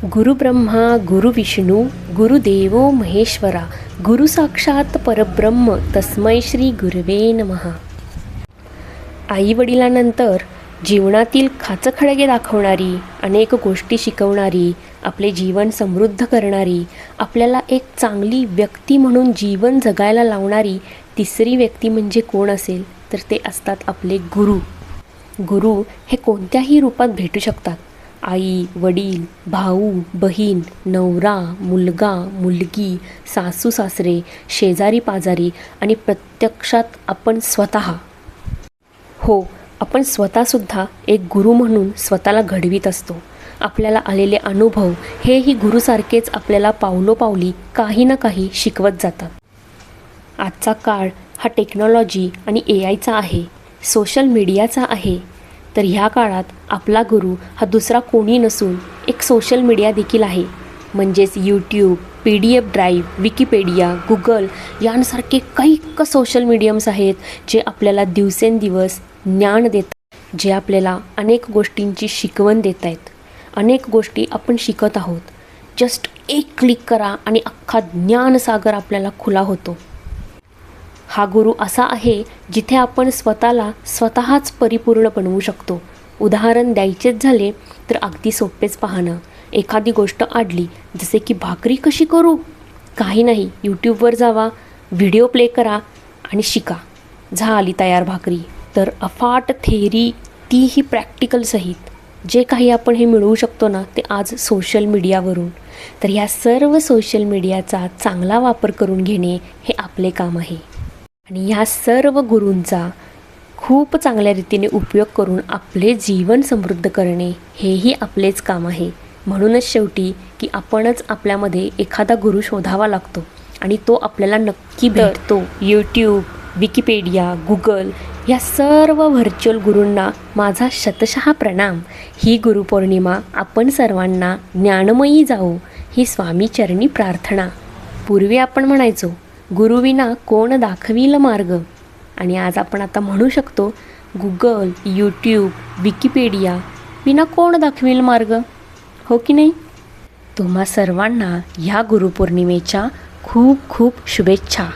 गुरुब्रह्मा गुरुविष्णू गुरुदेवो महेश्वरा गुरु साक्षात परब्रह्म तस्मै श्री गुरवे नमः. आईवडिलांनंतर जीवनातील खाचखळगे दाखवणारी, अनेक गोष्टी शिकवणारी, आपले जीवन समृद्ध करणारी, आपल्याला एक चांगली व्यक्ती म्हणून जीवन जगायला लावणारी तिसरी व्यक्ती म्हणजे कोण असेल तर ते असतात आपले गुरु. गुरु हे कोणत्याही रूपात भेटू शकतात. आई, वडील, भाऊ, बहीण, नवरा, मुलगा, मुलगी, सासू सासरे, शेजारी पाजारी आणि प्रत्यक्षात आपण स्वतः. हो, आपण स्वतःसुद्धा एक गुरु म्हणून स्वतःला घडवीत असतो. आपल्याला आलेले अनुभव हेही गुरुसारखेच आपल्याला पावलोपावली काही ना काही शिकवत जातात. आजचा काळ हा टेक्नॉलॉजी आणि AIचा आहे, सोशल मीडियाचा आहे. तर ह्या काळात आपला गुरु हा दुसरा कोणी नसून एक सोशल मीडिया देखील आहे. म्हणजेच YouTube, PDF drive, Wikipedia, Google यांसारखे कैक सोशल मीडियम्स आहेत जे आपल्याला दिवसेंदिवस ज्ञान देतात, जे आपल्याला अनेक गोष्टींची शिकवण देत आहेत. अनेक गोष्टी आपण शिकत आहोत. जस्ट एक क्लिक करा आणि अख्खा ज्ञानसागर आपल्याला खुला होतो. हा गुरु असा आहे जिथे आपण स्वतःच परिपूर्ण बनवू शकतो. उदाहरण द्यायचेच झाले तर अगदी सोपेच पाहणं. एखादी गोष्ट आडली, जसे की भाकरी कशी करू, काही नाही, यूट्यूबवर जावा, व्हिडिओ प्ले करा आणि शिका, झाली तयार भाकरी. तर अफाट थेअरी, तीही प्रॅक्टिकल सहित जे काही आपण हे मिळवू शकतो ना, ते आज सोशल मीडियावरून. तर ह्या सर्व सोशल मीडियाचा चांगला वापर करून घेणे हे आपले काम आहे. आणि ह्या सर्व गुरूंचा खूप चांगल्या रीतीने उपयोग करून आपले जीवन समृद्ध करणे हेही आपलेच काम आहे. म्हणूनच शेवटी की आपणच आपल्यामध्ये एखादा गुरु शोधावा लागतो आणि तो आपल्याला नक्की भेटतो. यूट्यूब, विकिपीडिया, गुगल या सर्व व्हर्च्युअल गुरूंना माझा शतशः प्रणाम. ही गुरुपौर्णिमा आपण सर्वांना ज्ञानमयी जाऊ ही स्वामीचरणी प्रार्थना. पूर्वी आपण म्हणायचो गुरुविना कोण दाखविल मार्ग, आणि आज आपण आता म्हणू शकतो गुगल, यूट्यूब, विकिपीडिया विना कोण दाखविल मार्ग. हो की नाही? तुम्हा सर्वांना ह्या गुरुपौर्णिमेच्या खूप खूप शुभेच्छा.